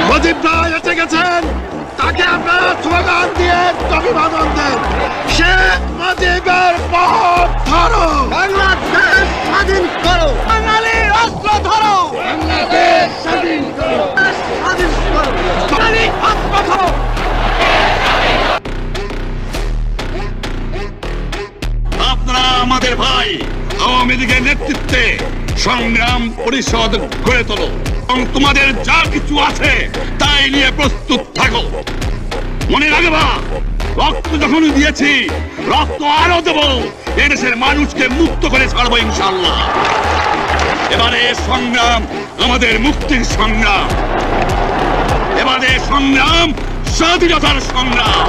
মুজিব ভাই এসে গেছেন, তাকে আপনারা স্লোগান দিয়ে অভিবাদন দেন। শেখ মুজিবের পথ ধরো, বাংলাদেশ স্বাধীন করো, বাঙালির অস্ত্র ধরো, বাংলাদেশ স্বাধীন করো, স্বাধীন করো, বাঙালি অস্ত্র ধরো। আপনারা আমাদের ভাই আওয়ামী লীগের নেতৃত্বে সংগ্রাম পরিষদ গড়ে তোলো এবং তোমাদের যা কিছু আছে তাই নিয়ে প্রস্তুত থাকো। মনে রাখবা, রক্ত যখন দিয়েছি রক্ত আরো দেবো, এদেশের মানুষকে মুক্ত করে ছাড়বো ইনশাআল্লাহ। এবারে সংগ্রাম আমাদের মুক্তির সংগ্রাম, এবারে সংগ্রাম স্বাধীনতার সংগ্রাম।